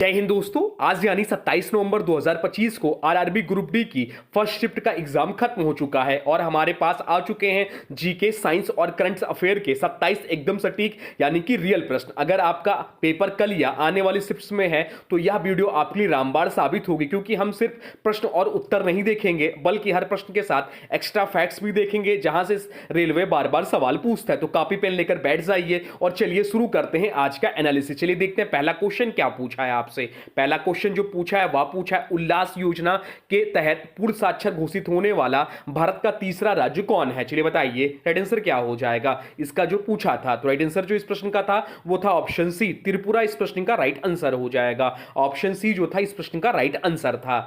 जय हिंद दोस्तों। आज यानी 27 नवंबर 2025 को आरआरबी ग्रुप डी की फर्स्ट शिफ्ट का एग्जाम खत्म हो चुका है और हमारे पास आ चुके हैं जीके, साइंस और करंट अफेयर के 27 एकदम सटीक यानी कि रियल प्रश्न। अगर आपका पेपर कल या आने वाली शिफ्ट्स में है तो यह वीडियो आपके लिए रामबाण साबित होगी, क्योंकि हम सिर्फ प्रश्न और उत्तर नहीं देखेंगे बल्कि हर प्रश्न के साथ एक्स्ट्रा फैक्ट्स भी देखेंगे, जहां से रेलवे बार बार सवाल पूछता है। तो कॉपी पेन लेकर बैठ जाइए और चलिए शुरू करते हैं आज का एनालिसिस। चलिए देखते हैं पहला क्वेश्चन क्या पूछा है आपसे। पहला क्वेश्चन जो पूछा है वह पूछा है उल्लास योजना के तहत पूर्ण साक्षर घोषित होने वाला भारत का तीसरा राज्य कौन है। चलिए बताइए राइट आंसर क्या हो जाएगा इसका जो पूछा था। तो राइट आंसर जो इस प्रश्न का था वो था ऑप्शन सी, त्रिपुरा इस प्रश्न का राइट आंसर हो जाएगा। ऑप्शन सी जो था इस प्रश्न का राइट आंसर था।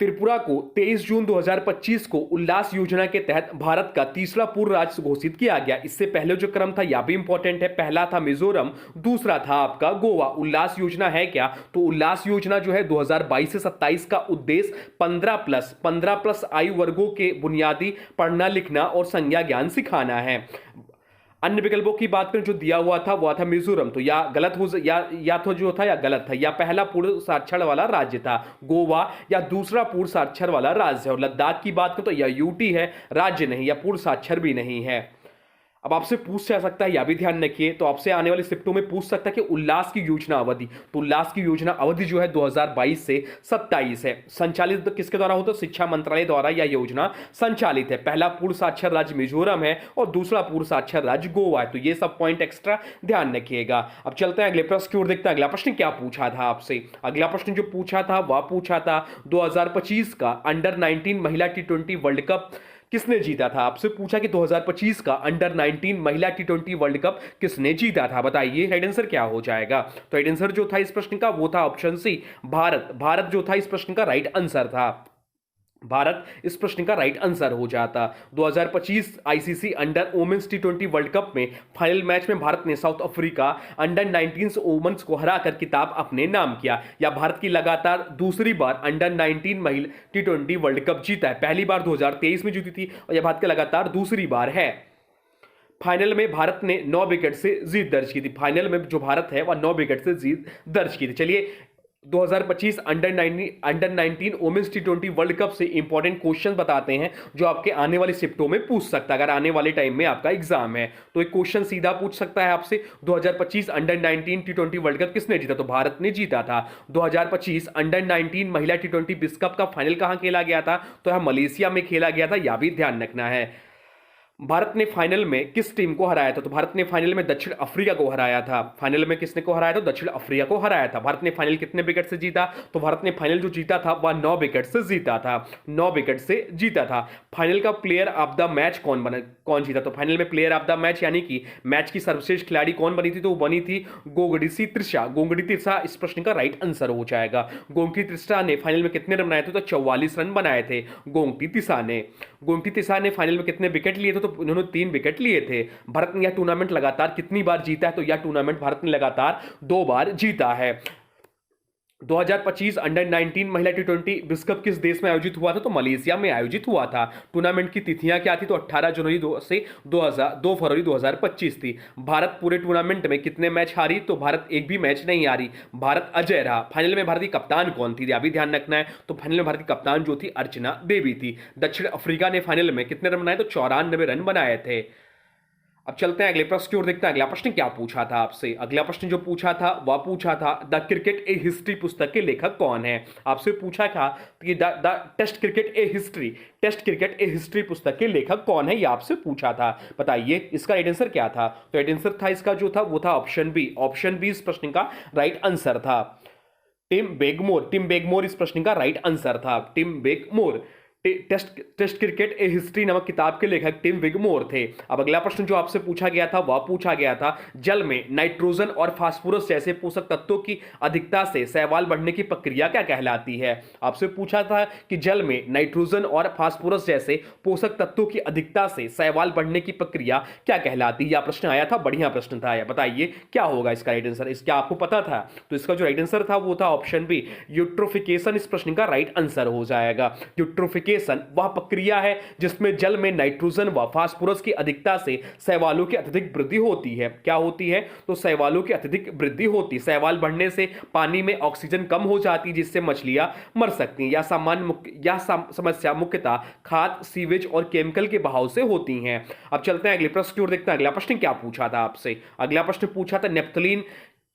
त्रिपुरा को 23 जून 2025 को उल्लास योजना के तहत भारत का तीसरा पूर्ण राज्य घोषित किया गया। इससे पहले जो क्रम था यह भी इंपॉर्टेंट है। पहला था मिजोरम, दूसरा था आपका गोवा। उल्लास योजना है क्या? तो उल्लास योजना जो है 2022 से 27 का उद्देश्य 15 प्लस आयु वर्गों के बुनियादी पढ़ना लिखना और संज्ञा ज्ञान सिखाना है। अन्य विकल्पों की बात करें जो दिया हुआ था वह था मिजोरम, तो या गलत हो या तो जो था या गलत था, या पहला पूर्ण साक्षर वाला राज्य था गोवा या दूसरा पूर्ण साक्षर वाला राज्य है। और लद्दाख की बात करें तो यह यूटी है, राज्य नहीं, या पूर्ण साक्षर भी नहीं है। अब आपसे पूछ जा सकता है, यह भी ध्यान रखिए, तो आपसे आने वाली शिफ्टों में पूछ सकता है कि उल्लास की योजना अवधि। तो उल्लास की योजना अवधि जो है 2022 से 27 है। संचालित किसके द्वारा होता है? शिक्षा मंत्रालय द्वारा यह योजना संचालित है। पहला पूर्ण साक्षर राज्य मिजोरम है और दूसरा पूर्ण साक्षर राज्य गोवा है। तो ये सब पॉइंट एक्स्ट्रा ध्यान रखिएगा। अब चलते हैं अगले प्रश्न की ओर, देखते हैं अगला प्रश्न क्या पूछा था आपसे। अगला प्रश्न जो पूछा था वह पूछा था 2025 का अंडर 19 महिला T20 वर्ल्ड कप किसने जीता था। आपसे पूछा कि 2025 का अंडर 19 महिला T20 वर्ल्ड कप किसने जीता था। बताइए राइट आंसर क्या हो जाएगा। तो राइट आंसर जो था इस प्रश्न का वो था ऑप्शन सी, भारत। भारत जो था इस प्रश्न का राइट आंसर था। भारत इस प्रश्न का राइट आंसर हो जाता। 2025 ICC under women's T20 world cup में फाइनल मैच में भारत ने साउथ अफ्रीका अंडर 19 वुमेन्स को हराकर खिताब अपने नाम किया। यह भारत की लगातार दूसरी बार अंडर 19 महिला T20 वर्ल्ड कप जीता है। पहली बार 2023 में जीती थी और यह भारत की लगातार दूसरी बार है। फाइनल में भारत ने 9 विकेट से जीत दर्ज की थी। फाइनल में जो भारत है वह 9 विकेट से जीत दर्ज की थी। चलिए 2025 under 19 women's T20 world cup से इंपॉर्टेंट क्वेश्चन बताते हैं जो आपके आने वाली शिफ्टों में पूछ सकता है। अगर आने वाले टाइम में आपका एग्जाम है तो एक क्वेश्चन सीधा पूछ सकता है आपसे, 2025 अंडर 19 T20 वर्ल्ड कप किसने जीता? तो भारत ने जीता था। 2025 अंडर 19 महिला T20 विश्व कप का फाइनल कहां खेला गया था? तो यह मलेशिया में खेला गया था, यह भी ध्यान रखना है। भारत ने फाइनल में किस टीम को हराया था? तो भारत ने फाइनल में दक्षिण अफ्रीका को हराया था। फाइनल में किसने को हराया था? दक्षिण अफ्रीका को हराया था। भारत ने फाइनल कितने विकेट से जीता? तो भारत ने फाइनल जो जीता था वह 9 विकेट से जीता था। 9 विकेट से जीता था। फाइनल का प्लेयर ऑफ द मैच कौन जीता? तो फाइनल में प्लेयर ऑफ द मैच यानी कि मैच की सर्वश्रेष्ठ खिलाड़ी कौन बनी थी? तो वो बनी थी गोंगडी त्रिशा। गोंगडी त्रिशा इस प्रश्न का राइट आंसर हो जाएगा। गोंगडी त्रिशा ने फाइनल में कितने रन बनाए थे? तो 44 रन बनाए थे गोंगडी त्रिशा ने। गोंगडी त्रिशा ने फाइनल में कितने विकेट लिए थे? तो उन्होंने 3 विकेट लिए थे। भारत ने यह टूर्नामेंट लगातार कितनी बार जीता है? तो यह टूर्नामेंट भारत ने लगातार 2 बार जीता है। 2025 अंडर 19 महिला T20 विश्व कप किस देश में आयोजित हुआ था? तो मलेशिया में आयोजित हुआ था। टूर्नामेंट की तिथियां क्या थी? तो 18 जनवरी से 2 फरवरी 2025 थी। भारत पूरे टूर्नामेंट में कितने मैच हारी? तो भारत एक भी मैच नहीं हारी, भारत अजय रहा। फाइनल में भारत की कप्तान कौन थी? यह भी ध्यान रखना है। तो फाइनल में भारत की कप्तान जो थी अर्चना देवी थी। दक्षिण अफ्रीका ने फाइनल में कितने रन बनाए? तो 94 रन बनाए थे। अब चलते हैं अगले प्रश्न की ओर, देखते हैं अगला प्रश्न क्या पूछा था आपसे। अगला प्रश्न जो पूछा था वह पूछा था द क्रिकेट ए हिस्ट्री पुस्तक के लेखक कौन है। आपसे पूछा था कि the test cricket a history, test cricket a history पुस्तक के लेखक कौन है, यह आपसे पूछा था। बताइए इसका राइट आंसर क्या था। तो राइट आंसर था इसका जो था वो था ऑप्शन बी। ऑप्शन बी इस प्रश्न का राइट आंसर था। टिम बेगमोर। टिम बेगमोर इस प्रश्न का राइट आंसर था। Tim बेगमोर test cricket a history नामक किताब के लेखक टिम विगमोर थे। अब अगला प्रश्न जो आपसे पूछा गया था वह पूछा गया था जल में नाइट्रोजन और फास्फोरस जैसे पोषक तत्वों की अधिकता से शैवाल बढ़ने की प्रक्रिया क्या कहलाती है। आपसे पूछा था कि जल में नाइट्रोजन और फास्फोरस जैसे पोषक तत्वों की अधिकता से शैवाल बढ़ने की प्रक्रिया क्या कहलाती है। यह प्रश्न आया था, बढ़िया प्रश्न था। बताइए क्या होगा इसका राइट आंसर। इसका आपको पता था? तो इसका जो राइट आंसर था वो था ऑप्शन बी, यूट्रोफिकेशन इस प्रश्न का राइट आंसर हो जाएगा। यूट्रोफिकेशन एसिडिफिकेशन वह प्रक्रिया है जिसमें जल में नाइट्रोजन व फास्फोरस की अधिकता से शैवालों की अत्यधिक वृद्धि होती है। क्या होती है? तो शैवालों की अत्यधिक वृद्धि होती है। शैवाल बढ़ने से पानी में ऑक्सीजन कम हो जाती है जिससे मछलियां मर सकती हैं। यह समस्या मुख्यतः खाद, सीवेज और केमिकल के बहाव से होती हैं। अब चलते हैं अगले प्रश्न की ओर, देखते हैं अगला प्रश्न क्या पूछा था आपसे। अगला प्रश्न पूछा था नेप्थलीन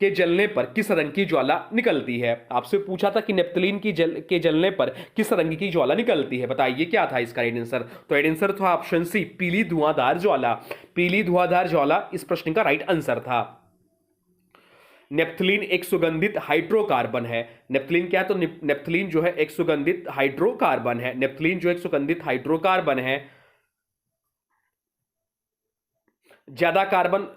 के जलने पर किस रंग की ज्वाला निकलती है। आपसे पूछा था कि नेप्थलीन के जलने पर किस रंग की ज्वाला निकलती है। बताइए क्या था इसका राइट आंसर। तो राइट आंसर था ऑप्शन सी, पीली धुआंधार ज्वाला। पीली धुआंधार ज्वाला इस प्रश्न का राइट आंसर था। नेप्थलीन एक सुगंधित हाइड्रोकार्बन है। नेप्थलीन क्या है? तो नेप्थलीन जो है एक सुगंधित हाइड्रोकार्बन है। नेप्थलीन जो एक सुगंधित हाइड्रोकार्बन है। ज्यादा कार्बन,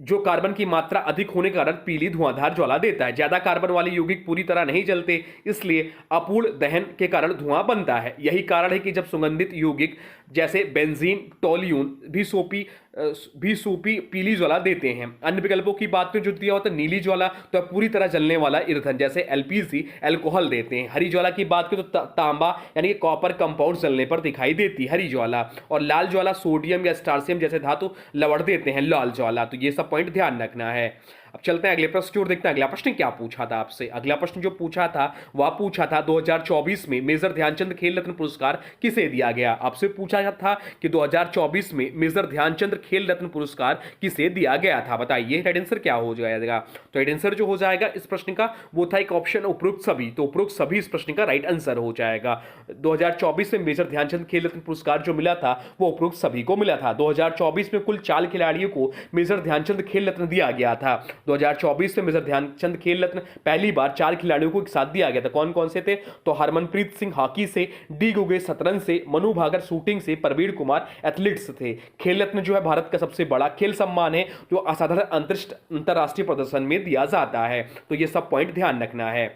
जो कार्बन की मात्रा अधिक होने के कारण पीली धुआंधार ज्वाला देता है। ज्यादा कार्बन वाले यौगिक पूरी तरह नहीं जलते, इसलिए अपूर्ण दहन के कारण धुआं बनता है। यही कारण है कि जब सुगंधित यौगिक जैसे बेंजीन, टोल्यून भी सूपी पीली ज्वाला देते हैं। अन्य विकल्पों की बात करें जो दिया होता है नीली ज्वाला, तो पूरी तरह जलने वाला ईंधन जैसे एलपीजी, अल्कोहल देते हैं। हरी ज्वाला की बात करें तो तांबा यानी कि कॉपर कंपाउंड जलने पर दिखाई देती है हरी ज्वाला। और लाल ज्वाला सोडियम या स्टार्सियम जैसे धातु लवण देते हैं लाल ज्वाला। तो ये सब पॉइंट ध्यान रखना है। अब चलते हैं अगले प्रश्न की ओर, देखते हैं अगला प्रश्न क्या पूछा था आपसे। अगला प्रश्न जो पूछा था वह पूछा था 2024 में मेजर ध्यानचंद खेल रत्न पुरस्कार किसे दिया गया। आपसे पूछा था कि 2024 में मेजर ध्यानचंद खेल रत्न पुरस्कार किसे दिया गया था। बताइए राइट आंसर क्या हो जाएगा। तो राइट आंसर जो हो जाएगा इस प्रश्न का वो था एक ऑप्शन उपरोक्त सभी। तो उपरोक्त सभी इस प्रश्न का राइट आंसर हो जाएगा। 2024 में मेजर ध्यानचंद खेल रत्न पुरस्कार जो मिला था वो उपरोक्त सभी को मिला था। 2024 में कुल 4 खिलाड़ियों को मेजर ध्यानचंद खेल रत्न दिया गया था। 2024 में मेजर ध्यानचंद खेल रत्न पहली बार 4 खिलाड़ियों को एक साथ दिया गया था। कौन कौन से थे? तो हरमनप्रीत सिंह हॉकी से, डी गुगे शतरंज से, मनु भाकर शूटिंग से, प्रवीण कुमार एथलीट्स थे। खेल रत्न जो है भारत का सबसे बड़ा खेल सम्मान है जो असाधारण अंतरराष्ट्रीय प्रदर्शन में दिया जाता है। तो ये सब पॉइंट ध्यान रखना है।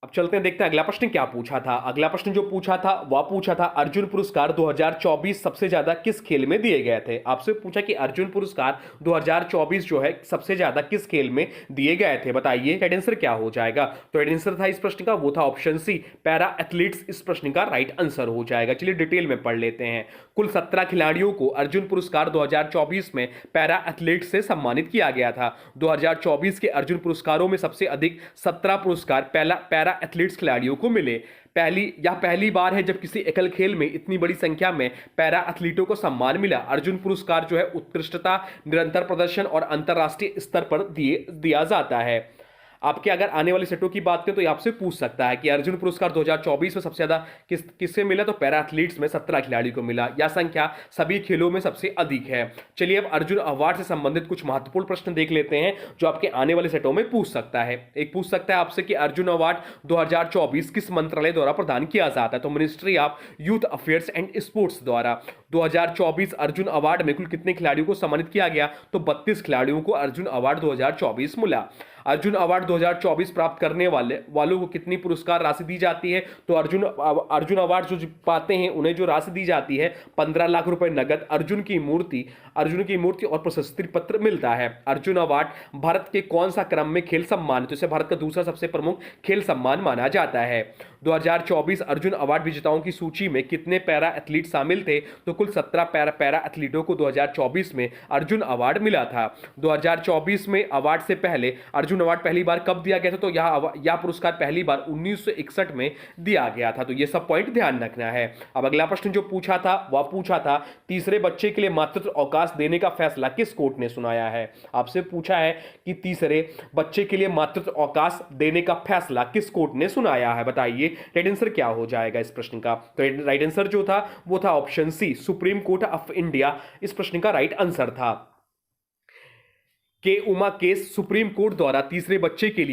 अब चलते हैं देखते हैं अगला प्रश्न क्या पूछा था। अगला प्रश्न जो पूछा था वह पूछा था अर्जुन पुरस्कार 2024 सबसे ज्यादा किस खेल में दिए गए थे। आपसे पूछा कि अर्जुन पुरस्कार 2024 जो है सबसे ज्यादा किस खेल में दिए गए थे। बताइए राइट आंसर क्या हो जाएगा। तो राइट आंसर था इस प्रश्न का वो था ऑप्शन सी, पैरा एथलीट्स इस प्रश्न का राइट आंसर हो जाएगा। चलिए डिटेल में पढ़ लेते हैं। कुल 17 खिलाड़ियों को अर्जुन पुरस्कार 2024 में पैरा एथलीट्स से सम्मानित किया गया था। 2024 के अर्जुन पुरस्कारों में सबसे अधिक 17 पुरस्कार पैरा एथलीट्स खिलाड़ियों को मिले। पहली बार है जब किसी एकल खेल में इतनी बड़ी संख्या में पैरा एथलीटों को सम्मान मिला। अर्जुन पुरस्कार जो है उत्कृष्टता, निरंतर प्रदर्शन और अंतरराष्ट्रीय स्तर पर दिया जाता है। आपके अगर आने वाले सेटों की बात करें तो ये आपसे पूछ सकता है कि अर्जुन पुरस्कार 2024 में सबसे ज्यादा किससे मिला। तो पैरा एथलीट्स में 17 खिलाड़ी को मिला। यह संख्या सभी खेलों में सबसे अधिक है। चलिए अब अर्जुन अवार्ड से संबंधित कुछ महत्वपूर्ण प्रश्न देख लेते हैं जो आपके आने वाले सेटों में पूछ सकता है। एक पूछ सकता है आपसे कि अर्जुन अवार्ड 2024 किस मंत्रालय द्वारा प्रदान किया जाता है। तो ministry of youth affairs and sports द्वारा। 2024 अर्जुन अवार्ड में कुल कितने खिलाड़ियों को सम्मानित किया गया। तो 32 खिलाड़ियों को अर्जुन अवार्ड 2024 मिला। अर्जुन अवार्ड 2024 प्राप्त करने वालों को कितनी पुरस्कार राशि दी जाती है। तो अर्जुन अवार्ड जो पाते हैं उन्हें जो राशि दी जाती है 15 लाख रुपए नगद, अर्जुन की मूर्ति और प्रशस्ति पत्र मिलता है। अर्जुन अवार्ड भारत के कौन सा क्रम में खेल सम्मान, तो इसे भारत का दूसरा सबसे प्रमुख खेल सम्मान माना जाता है। 2024 अर्जुन अवार्ड विजेताओं की सूची में कितने पैरा एथलीट शामिल थे। तो कुल 17 पैरा एथलीटों को 2024 में अर्जुन अवार्ड मिला था। 2024 में अवार्ड से पहले अर्जुन अवार्ड पहली बार कब दिया गया था। तो यह पुरस्कार पहली बार 1961 में दिया गया था। तो ये सब पॉइंट ध्यान रखना है। अब अगला प्रश्न जो पूछा था वह पूछा था तीसरे बच्चे के लिए मातृत्व अवकाश देने का फैसला किस कोर्ट ने सुनाया है। आपसे पूछा है कि तीसरे बच्चे के लिए मातृत्व अवकाश देने का फैसला किस कोर्ट ने सुनाया है। बताइए राइट आंसर क्या हो जाएगा इस प्रश्न का। तो राइट आंसर जो था वो था option C, supreme court of India इस प्रश्न का राइट आंसर था। के उमा केस सुप्रीम कोर्ट द्वारा तीसरे बच्चे के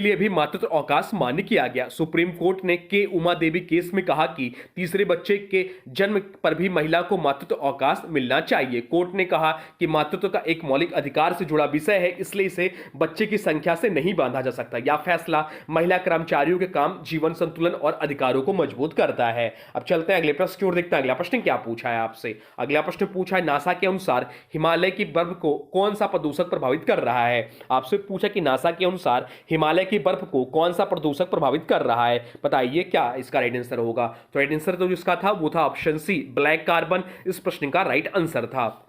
लिए भी मातृत्व अवकाश मान्य किया गया। सुप्रीम कोर्ट ने के उमा देवी केस में कहा कि तीसरे बच्चे के जन्म पर भी महिला को मातृत्व अवकाश मिलना चाहिए। कोर्ट ने कहा कि मातृत्व का एक मौलिक अधिकार से जुड़ा विषय है, इसलिए इसे बच्चे की संख्या से नहीं बांधा जा सकता। यह फैसला महिला कर्मचारियों के काम, जीवन संतुलन और अधिकारों को मजबूत करता है। अब चलते हैं अगले प्रश्न की ओर, देखते हैं अगला प्रश्न क्या पूछा है आपसे। अगला प्रश्न पूछा है नासा के अनुसार हिमालय की बर्फ को कौन सा प्रदूषक प्रभावित कर रहा है। आपसे पूछा कि नासा के अनुसार हिमालय हिमालय की बर्फ को कौन सा प्रदूषक प्रभावित कर रहा है? बताइए क्या इसका राइट आंसर होगा। तो राइट आंसर तो जिसका था वो था ऑप्शन सी, ब्लैक कार्बन इस प्रश्न का राइट आंसर था।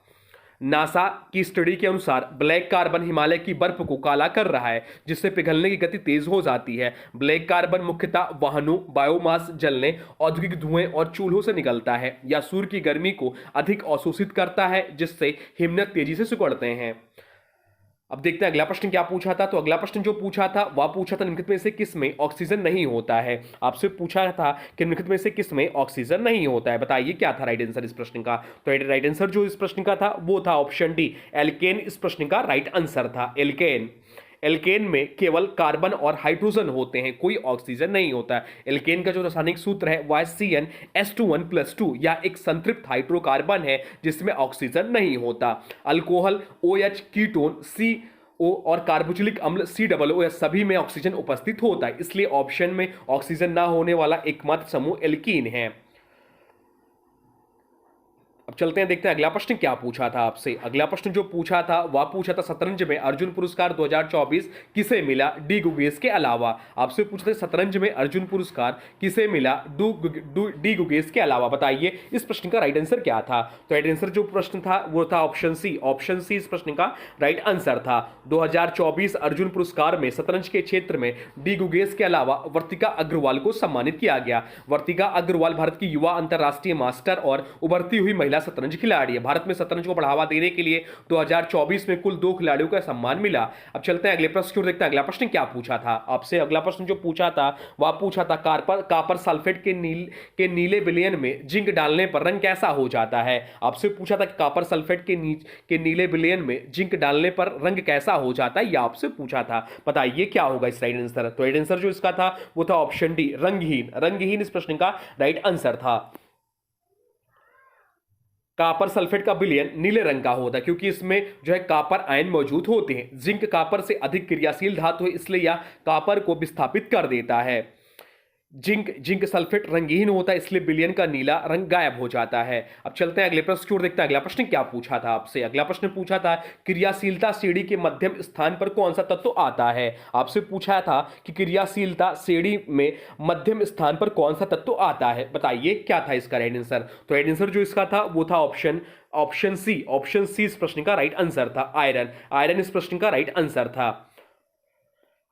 नासा की स्टडी के अनुसार ब्लैक कार्बन हिमालय की बर्फ को काला कर रहा है, जिससे पिघलने की गति तेज हो जाती है। ब्लैक कार्बन मुख्यतः वाहनों, बायोमास जलने, औद्योगिक धुएं और चूल्हों से निकलता है या सूर्य की गर्मी को अधिक अवशोषित करता है, जिससे हिमनद तेजी से सिकुड़ते हैं। अब देखते हैं अगला प्रश्न क्या पूछा था। तो अगला प्रश्न जो पूछा था वह पूछा था निम्नलिखित में से किस में ऑक्सीजन नहीं होता है। आपसे पूछा था कि निम्नलिखित में से किस में ऑक्सीजन नहीं होता है, बताइए क्या था राइट आंसर इस प्रश्न का। तो राइट आंसर जो इस प्रश्न का था वो था ऑप्शन डी, एल्केन इस प्रश्न का राइट आंसर था। एल्केन, एल्केन में केवल कार्बन और हाइड्रोजन होते हैं, कोई ऑक्सीजन नहीं होता है। एल्केन का जो रासायनिक सूत्र है वह CnH2n+2 या एक संतृप्त हाइड्रोकार्बन है जिसमें ऑक्सीजन नहीं होता। अल्कोहल OH, कीटोन CO और कार्बोक्सिलिक अम्ल COO या सभी में ऑक्सीजन उपस्थित होता है, इसलिए ऑप्शन में ऑक्सीजन ना होने वाला एकमात्र समूह एल्कीन है। अब चलते हैं देखते हैं अगला प्रश्न क्या पूछा था आपसे। अगला प्रश्न जो पूछा था वह पूछा था शतरंज में अर्जुन पुरस्कार 2024 किसे मिला डी गुगेस के अलावा। आपसे पूछा था शतरंज में अर्जुन पुरस्कार किसे मिला डी गुगेस के अलावा, बताइए इस प्रश्न का राइट आंसर क्या था। तो राइट आंसर जो प्रश्न था वो था ऑप्शन सी, ऑप्शन सी इस प्रश्न का राइट आंसर था। 2024 अर्जुन पुरस्कार में शतरंज के क्षेत्र में डी गुगेस के अलावा वर्तिका अग्रवाल को सम्मानित किया गया। वर्तिका अग्रवाल भारत की युवा अंतर्राष्ट्रीय मास्टर और उभरती हुई महिला शतरंज खिलाड़ी है। भारत में शतरंज को बढ़ावा देने के लिए 2024 में कुल 2 खिलाड़ियों का सम्मान मिला। अब चलते हैं अगले प्रश्न की ओर, देखते हैं अगला प्रश्न क्या पूछा था आपसे। अगला प्रश्न जो पूछा था वह पूछा था कॉपर सल्फेट के नीले विलयन में जिंक डालने पर रंग कैसा हो जाता है। आपसे पूछा था कि कॉपर सल्फेट के नीले विलयन में जिंक डालने पर रंग कैसा हो जाता है, यह आपसे पूछा था, बताइए क्या होगा इस राइट आंसर। तो राइट आंसर जो इसका था वो था ऑप्शन डी, रंगहीन। रंगहीन इस प्रश्न का राइट आंसर था। कॉपर सल्फेट का विलयन नीले रंग का होता है क्योंकि इसमें जो है कॉपर आयन मौजूद होते हैं। जिंक कॉपर से अधिक क्रियाशील धातु है, इसलिए यह कॉपर को विस्थापित कर देता है। जिंक सल्फेट रंगहीन होता है, इसलिए विलयन का नीला रंग गायब हो जाता है। अब चलते हैं अगले प्रश्न की ओर, देखते हैं अगला प्रश्न क्या पूछा था आपसे। अगला प्रश्न पूछा था क्रियाशीलता श्रेणी के मध्यम स्थान पर कौन सा तत्व आता है। आपसे पूछा था कि क्रियाशीलता श्रेणी में मध्यम स्थान पर कौन सा तत्व आता है, बताइए क्या था इसका राइट आंसर। तो राइट आंसर जो इसका था वो था ऑप्शन सी इस प्रश्न का राइट आंसर था। आयरन, आयरन इस प्रश्न का राइट आंसर था।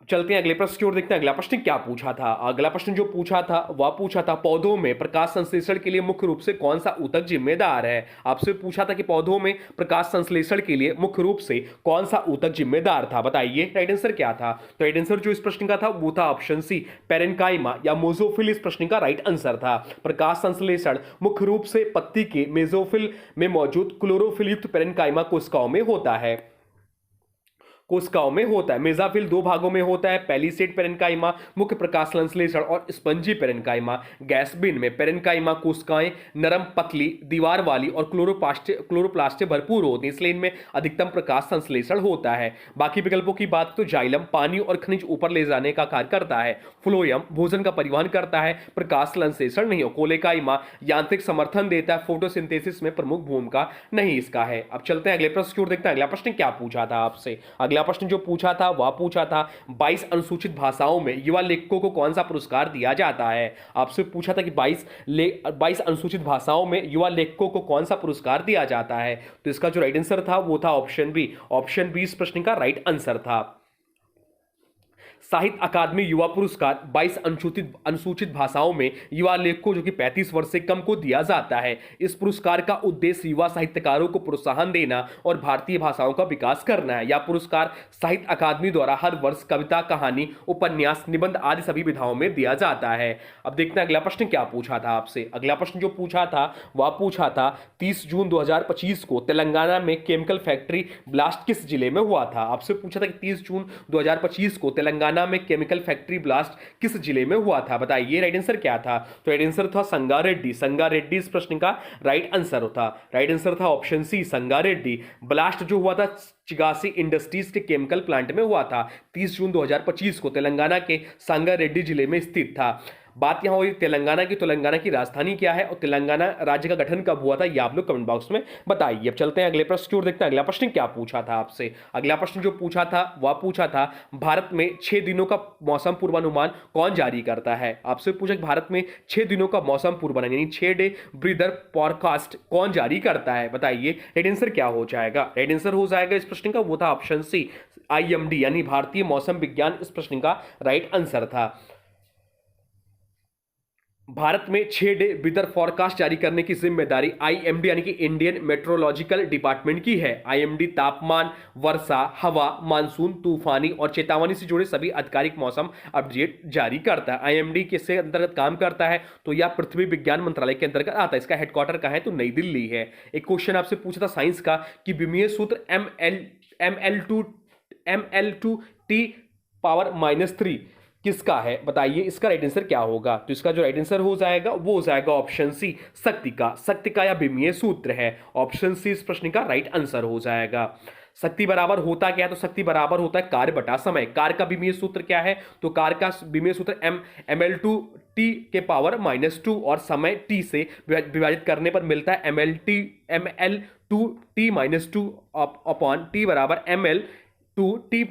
चलते हैं अगले प्रश्न की ओर, देखते हैं अगला प्रश्न क्या पूछा था। अगला प्रश्न जो पूछा था वह पूछा था पौधों में प्रकाश संश्लेषण के लिए मुख्य रूप से कौन सा ऊतक जिम्मेदार है। आपसे पूछा था कि पौधों में प्रकाश संश्लेषण के लिए मुख्य रूप से कौन सा ऊतक जिम्मेदार था, बताइए राइट आंसर क्या था। तो राइट आंसर जो इस प्रश्न का था वो था ऑप्शन सी, पेरेन्काइमा या मोजोफिल इस प्रश्न का राइट आंसर था। प्रकाश संश्लेषण मुख्य रूप से पत्ती के मेसोफिल में मौजूद क्लोरोफिल युक्त पेरेन्काइमा कोशिकाओं में होता है। मेजाफिल 2 भागों में होता है, पेलिसेड पेरेन्काइमा मुख्य प्रकाश संश्लेषण और स्पंजी पेरेन्काइमा। गैस बिन में पेरेन्काइमा कोशिकाएं नरम, पतली, दीवार वाली और क्लोरोप्लास्ट से भरपूर होती हैं, इसलिए इनमें अधिकतम प्रकाश संश्लेषण होता है। बाकी विकल्पों की बात तो जाइलम पानी और खनिज ऊपर ले जाने का कार्य करता है। फ्लोयम भोजन का परिवहन करता है, प्रकाश संश्लेषण नहीं हो। कोलेकाइमा यांत्रिक समर्थन देता है, फोटोसिंथेसिस में प्रमुख भूमिका नहीं इसका है। अब चलते हैं अगले प्रश्न की ओर, देखते हैं अगला प्रश्न क्या पूछा था आपसे। अगला प्रश्न जो पूछा था वह पूछा था 22 अनुसूचित भाषाओं में युवा लेखकों को कौन सा पुरस्कार दिया जाता है। आपसे पूछा था कि 22 अनुसूचित भाषाओं में युवा लेखकों को कौन सा पुरस्कार दिया जाता है। तो इसका जो राइट आंसर था वो था ऑप्शन बी, ऑप्शन बी इस प्रश्न का राइट आंसर था। साहित्य अकादमी युवा पुरस्कार 22 अनुसूचित भाषाओं में युवा लेखकों जो कि 35 वर्ष से कम को दिया जाता है। इस पुरस्कार का उद्देश्य युवा साहित्यकारों को प्रोत्साहन देना और भारतीय भाषाओं का विकास करना है। यह पुरस्कार साहित्य अकादमी द्वारा हर वर्ष कविता, कहानी, उपन्यास, निबंध आदि सभी विधाओं में दिया जाता है। अब देखते हैं अगला प्रश्न क्या पूछा था आपसे। अगला प्रश्न जो पूछा था वह पूछा था 30 जून 2025 को तेलंगाना में केमिकल फैक्ट्री ब्लास्ट किस जिले में हुआ था। आपसे पूछा था कि 30 जून 2025 को तेलंगाना में केमिकल फैक्ट्री ब्लास्ट किस जिले में हुआ था, बताइए राइट आंसर क्या था। तो राइट आंसर था संगारेड्डी। संगारेड्डी इस प्रश्न का राइट आंसर था। राइट आंसर था ऑप्शन सी, संगारेड्डी। ब्लास्ट जो हुआ था चिगासी इंडस्ट्रीज के केमिकल प्लांट में हुआ था। 30 जून 2025 को तेलंगाना के संगारेड्डी जिले में स्थित था। बात यहाँ हुई तेलंगाना की। तेलंगाना की राजधानी क्या है और तेलंगाना राज्य का गठन कब हुआ था, ये आप लोग कमेंट बॉक्स में बताइए। अब चलते हैं अगले प्रश्न की ओर, देखते हैं अगला प्रश्न क्या पूछा था आपसे। अगला प्रश्न जो पूछा था वह पूछा था भारत में 6 दिनों का मौसम पूर्वानुमान कौन जारी करता है। आपसे पूछा कि भारत में 6 दिनों का मौसम पूर्वानुमान यानी 6 डे वेदर फॉरकास्ट कौन जारी करता है, बताइए। राइट आंसर क्या हो जाएगा? राइट आंसर हो जाएगा इस प्रश्न का वो था ऑप्शन सी, आईएमडी यानी भारतीय मौसम विज्ञान इस प्रश्न का राइट आंसर था। भारत में 6 डे वेदर फॉरकास्ट जारी करने की जिम्मेदारी आईएमडी यानी कि इंडियन मेट्रोलॉजिकल डिपार्टमेंट की है। आईएमडी तापमान, वर्षा, हवा, मानसून, तूफानी और चेतावनी से जुड़े सभी आधिकारिक मौसम अपडेट जारी करता है। आईएमडी किसके अंतर्गत काम करता है, तो यह पृथ्वी विज्ञान मंत्रालय के अंतर्गत आता है। इसका हेडक्वार्टर कहाँ है, तो नई दिल्ली है। एक क्वेश्चन आपसे पूछा था साइंस का कि विमीय सूत्र ml2 t पावर -3 किसका है, बताइए। इसका राइट आंसर क्या होगा, तो इसका जो राइट आंसर हो जाएगा वो हो जाएगा ऑप्शन सी, शक्ति का। शक्ति का या विमीय सूत्र है, ऑप्शन सी इस प्रश्न का राइट आंसर हो जाएगा। शक्ति बराबर होता क्या है, तो शक्ति बराबर होता है कार्य बटा समय। कार्य का विमीय सूत्र क्या है, तो कार्य का विमीय सूत्र ml2 t के पावर -2 और समय t से विभाजित करने पर मिलता है ml2 t -2 अपॉन t बराबर ml2 t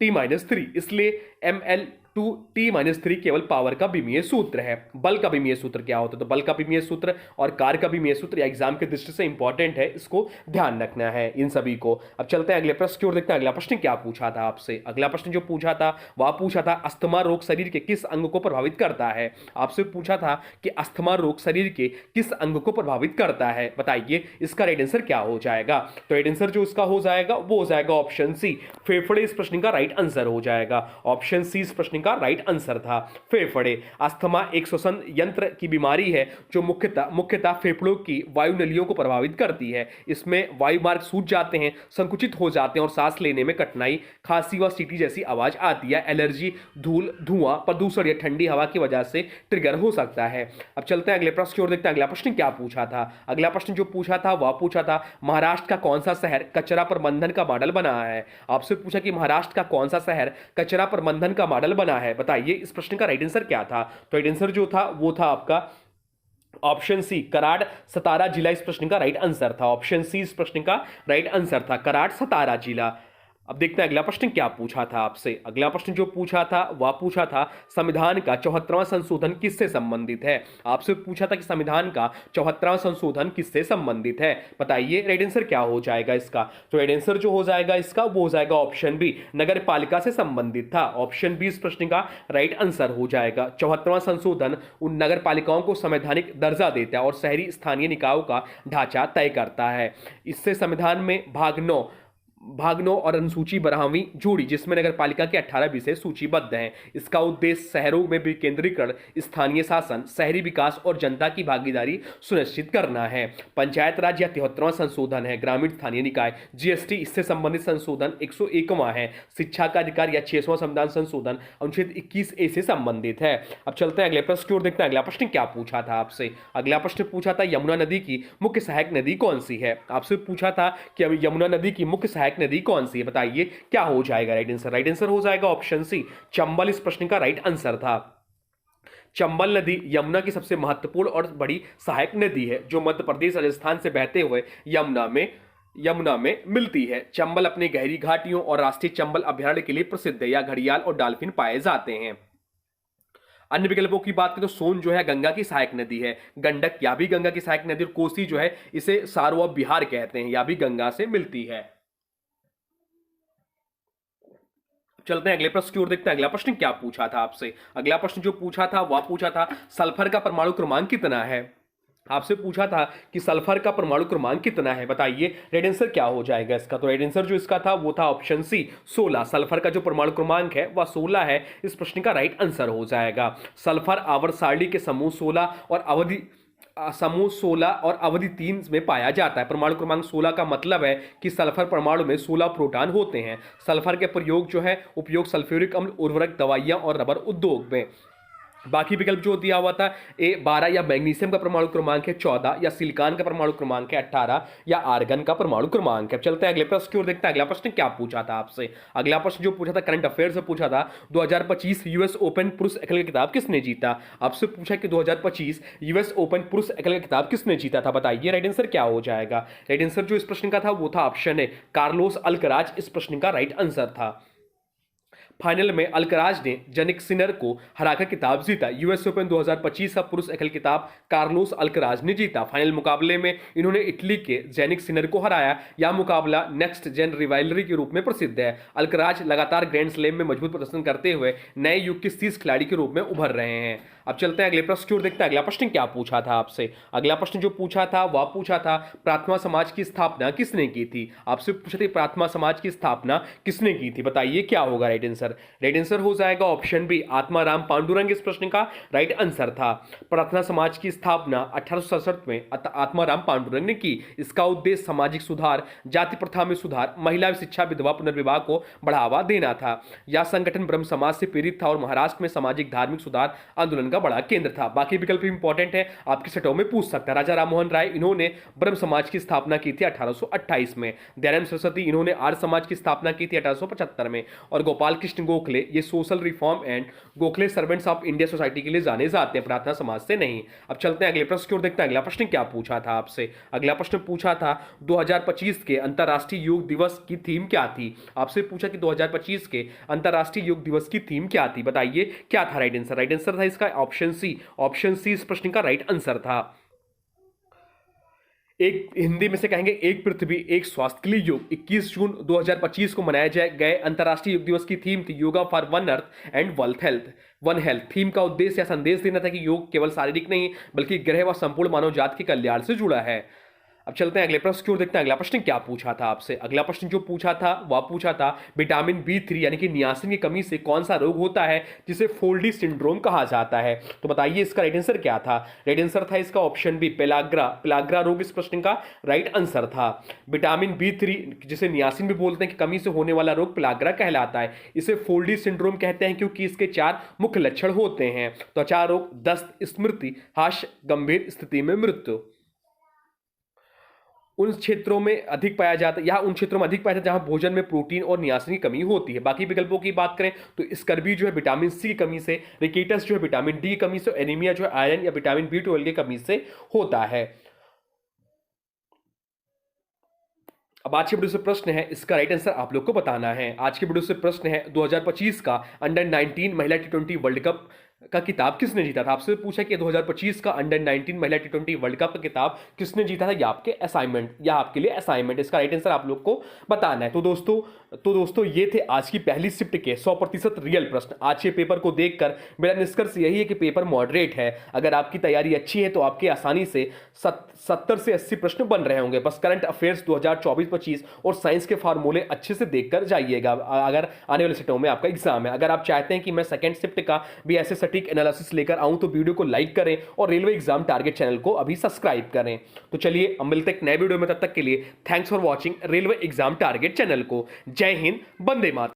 -3। इसलिए ml2t-3 केवल पावर का विमीय सूत्र है। बल का विमीय सूत्र क्या होता है, तो बल का विमीय सूत्र और कार्य का विमीय सूत्र एग्जाम के दृष्टि से इंपॉर्टेंट है, इसको ध्यान रखना है इन सभी को। अब चलते हैं अगले प्रश्न की ओर, देखते हैं अगला प्रश्न क्या पूछा था आपसे। अगला प्रश्न जो पूछा था वह पूछा था अस्थमा रोग शरीर के किस अंग को प्रभावित करता है। आपसे पूछा था कि अस्थमा रोग शरीर के किस अंग को प्रभावित करता है, बताइए। इसका राइट आंसर क्या हो जाएगा, तो राइट आंसर जो इसका हो जाएगा वो हो जाएगा ऑप्शन सी, फेफड़े इस प्रश्न का राइट आंसर हो जाएगा। ऑप्शन सी इस प्रश्न का राइट आंसर था, फेफड़े। अस्थमा एक श्वसन यंत्र की बीमारी है जो मुख्यतः फेफड़ों की वायु नलियों को प्रभावित करती है। इसमें वायु मार्ग सूज जाते हैं, संकुचित हो जाते हैं और सांस लेने में कठिनाई, खांसी व सीटी जैसी आवाज आती है। एलर्जी, धूल, धुआं, प्रदूषण या ठंडी हवा की वजह से ट्रिगर हो सकता है। अब चलते हैं अगले प्रश्न की ओर, देखते हैं अगला प्रश्न क्या पूछा था। अगला प्रश्न जो पूछा था वह पूछा था महाराष्ट्र का कौन सा शहर कचरा प्रबंधन का मॉडल बना है। आपसे पूछा कि महाराष्ट्र का कौन सा शहर कचरा प्रबंधन का मॉडल बना है, बताइए। इस प्रश्न का राइट आंसर क्या था, तो राइट आंसर जो था वो था आपका ऑप्शन सी, कराड़ सतारा जिला इस प्रश्न का राइट आंसर था। ऑप्शन सी इस प्रश्न का राइट आंसर था, कराड़ सतारा जिला। अब देखते हैं अगला प्रश्न क्या पूछा था आपसे। अगला प्रश्न जो पूछा था वह पूछा था संविधान का 74वां संशोधन किससे संबंधित है। आपसे पूछा था कि संविधान का 74वां संशोधन किससे संबंधित है, बताइए। राइट आंसर क्या हो जाएगा इसका, तो राइट आंसर जो हो जाएगा इसका वो हो जाएगा ऑप्शन बी, नगर पालिका से संबंधित था। ऑप्शन बी इस प्रश्न का राइट आंसर हो जाएगा। 74वां संशोधन उन नगर पालिकाओं को संवैधानिक दर्जा देता है और शहरी स्थानीय निकायों का ढांचा तय करता है। इससे संविधान में भाग 9 और अनुसूची 12वीं जोड़ी जिसमें नगर पालिका के 18 विषय सूचीबद्ध हैं। इसका उद्देश्य शहरों में विकेंद्रीकरण, स्थानीय शासन, शहरी विकास और जनता की भागीदारी सुनिश्चित करना है। पंचायत राज या 73वां संशोधन है। ग्रामीण स्थानीय निकाय, जीएसटी इससे संबंधित संशोधन 101वां है। शिक्षा का अधिकार या 6वां संविधान संशोधन अनुच्छेद 21A से संबंधित है। अब चलते हैं अगले प्रश्न की ओर, देखते हैं अगला प्रश्न क्या पूछा था आपसे। अगला प्रश्न पूछा था यमुना नदी की मुख्य सहायक नदी कौन सी है। आपसे पूछा था कि यमुना नदी की मुख्य सहायक नदी कौन सी है, बताइए क्या हो जाएगा राइट आंसर। राइट आंसर हो जाएगा ऑप्शन सी, चंबल इस प्रश्न का राइट आंसर था। चंबल नदी यमुना की सबसे महत्वपूर्ण और बड़ी सहायक नदी है जो मध्य प्रदेश राजस्थान से बहते हुए यमुना में मिलती है। चंबल अपनी गहरी घाटियों और राष्ट्रीय चंबल अभयारण्य के लिए प्रसिद्ध है। या घड़ियाल और डॉल्फिन पाए जाते हैं। अन्य विकल्पों की बात करें तो सोन जो है गंगा की सहायक नदी है, गंडक या भी गंगा की सहायक नदी, और कोसी जो है इसे सारवा बिहार कहते हैं, या भी गंगा से मिलती है। चलते हैं अगले प्रश्न की ओर, देखते हैं अगला प्रश्न क्या पूछा था आपसे। अगला प्रश्न जो पूछा था वह पूछा था सल्फर का परमाणु क्रमांक कितना है। आपसे पूछा था कि सल्फर का परमाणु क्रमांक कितना है, बताइए। राइट आंसर क्या हो जाएगा इसका, तो राइट आंसर जो इसका था वो था ऑप्शन सी, 16। सल्फर का जो परमाणु क्रमांक है वह 16 है, इस प्रश्न का राइट आंसर हो जाएगा। सल्फर आवर्त सारणी के समूह 16 और अवधि 3 में पाया जाता है। परमाणु क्रमांक 16 का मतलब है कि सल्फर परमाणु में 16 प्रोटॉन होते हैं। सल्फर के प्रयोग जो है उपयोग सल्फ्यूरिक अम्ल, उर्वरक, दवाइयां और रबर उद्योग में। बाकी विकल्प जो दिया हुआ था ए 12 या मैग्नीशियम का परमाणु क्रमांक है 14 या सिलिकॉन का परमाणु क्रमांक है 18 या आर्गन का परमाणु क्रमांक है। चलते हैं अगले प्रश्न की ओर, देखते हैं अगला प्रश्न क्या पूछा था आपसे। अगला प्रश्न जो पूछा था करंट अफेयर से पूछा था, 2025 यूएस ओपन पुरुष एकल खिताब किसने जीता। आपसे पूछा कि 2025 यूएस ओपन पुरुष एकल खिताब किसने जीता था, बताइए राइट आंसर क्या हो जाएगा। राइट आंसर जो इस प्रश्न का था वो था ऑप्शन है कार्लोस अल्कराज, इस प्रश्न का राइट आंसर था। फाइनल में अल्कराज ने जेनिक सिनर को हराकर खिताब जीता। यूएस ओपन 2025 का पुरुष एकल खिताब कार्लोस अल्कराज ने जीता। फाइनल मुकाबले में इन्होंने इटली के जेनिक सिनर को हराया। यह मुकाबला नेक्स्ट जेन रिवाइलरी के रूप में प्रसिद्ध है। अल्कराज लगातार ग्रैंड स्लैम में मजबूत प्रदर्शन करते हुए नए युग के शीर्ष खिलाड़ी के रूप में उभर रहे हैं। अब चलते हैं अगले प्रश्न की ओर, देखते हैं अगला प्रश्न क्या पूछा था आपसे। अगला प्रश्न जो पूछा था वह पूछा था प्रार्थना समाज की स्थापना किसने की थी। आपसे पूछा था प्रार्थना समाज की स्थापना किसने की थी, बताइए क्या होगा राइट आंसर। राइट आंसर हो जाएगा ऑप्शन बी आत्माराम पांडुरंग, इस प्रश्न का राइट आंसर था। प्रार्थना समाज की स्थापना 1867 में आत्माराम पांडुरंग ने की। इसका उद्देश्य सामाजिक सुधार, जाति प्रथा में सुधार, महिला शिक्षा, विधवा पुनर्विवाह को बढ़ावा देना था। यह संगठन ब्रह्म समाज से प्रेरित था और महाराष्ट्र में सामाजिक धार्मिक सुधार आंदोलन का बड़ा केंद्र था। बाकी विकल्प इंपॉर्टेंट है, आपकी सेटों में पूछ सकता है। राजा राममोहन राय इन्होंने ब्रह्म समाज की स्थापना की थी 1828 में। दयानंद सरस्वती इन्होंने आर्य समाज की स्थापना की थी 1875 में। और गोपाल कृष्ण गोखले ये social reform and Gokhale servants of India society के लिए जाने जाते हैं, प्रार्थना समाज से नहीं। अब चलते हैं अगले प्रश्न की ओर, देखते हैं अगला प्रश्न क्या पूछा था आपसे। अगला प्रश्न पूछा था 2025 के अंतर्राष्ट्रीय योग दिवस की थीम क्या थी। आपसे पूछा कि 2025 के अंतर्राष्ट्रीय योग दिवस की थीम क्या थी, बताइए क्या था राइट आंसर। राइट आंसर था इसका ऑप्शन सी इस प्रश्न का राइट आंसर था। एक हिंदी में से कहेंगे एक पृथ्वी एक स्वास्थ्य के लिए योग। 21 जून 2025 को मनाया गए अंतर्राष्ट्रीय योग दिवस की थीम थी yoga for one earth and one health. Theme का उद्देश्य या संदेश देना था कि योग केवल शारीरिक नहीं बल्कि ग्रह व संपूर्ण मानव जाति के कल्याण से जुड़ा है। अब चलते हैं अगले प्रश्न की ओर, देखते हैं अगला प्रश्न क्या पूछा था आपसे। अगला प्रश्न जो पूछा था वह पूछा था विटामिन B3 यानी कि नियासिन की कमी से कौन सा रोग होता है जिसे फोल्डी सिंड्रोम कहा जाता है, तो बताइए इसका राइट आंसर क्या था। राइट आंसर था इसका ऑप्शन बी पेलाग्रा रोग, इस प्रश्न का राइट आंसर था। विटामिन B3 जिसे नियासिन भी बोलते हैं कि कमी से होने वाला रोग पेलाग्रा कहलाता है। इसे फोल्डी सिंड्रोम कहते हैं क्योंकि इसके 4 मुख्य लक्षण होते हैं, त्वचा रोग, दस्त, स्मृति हास, गंभीर स्थिति में मृत्यु। उन क्षेत्रों में अधिक पाया जाता है, या उन क्षेत्रों में अधिक पाया जाता है जहां भोजन में प्रोटीन और नियासिन की कमी होती है। बाकी विकल्पों की बात करें तो स्कर्वी जो है विटामिन सी की कमी से, रिकेटस जो है विटामिन डी की कमी से, एनीमिया जो है आयरन या विटामिन B12 की कमी से होता है। अब आज के वीडियो से प्रश्न है, इसका राइट आंसर आप लोग को बताना है। आज के वीडियो से प्रश्न है 2025 का अंडर 19 महिला T20 वर्ल्ड कप का किताब किसने जीता था। आपसे पूछा कि 2025 का अंडर 19 महिला T20 वर्ल्ड कप का किताब किसने जीता था, या आपके असाइनमेंट या आपके लिए असाइनमेंट, इसका राइट आंसर आप लोग को बताना है। तो दोस्तों ये थे आज की पहली शिफ्ट के 100% रियल प्रश्न। आज के पेपर को देखकर मेरा निष्कर्ष यही है कि पेपर मॉडरेट है। अगर आपकी तैयारी अच्छी है तो आपके आसानी से 70 से 80 प्रश्न बन रहे होंगे। बस करंट अफेयर्स 2024-25 और साइंस के फार्मूले अच्छे से देखकर जाइएगा अगर आने वाले सेटों में आपका एग्जाम है। अगर आप चाहते हैं कि मैं सेकंड शिफ्ट का भी ऐसे सटीक एनालिसिस लेकर आऊं तो वीडियो को लाइक करें और रेलवे एग्जाम टारगेट चैनल को अभी सब्सक्राइब करें। तो चलिए हम मिलते हैं नए वीडियो में, तब तक के लिए thanks for watching railway exam target channel को। जय हिंद, वंदे मातरम।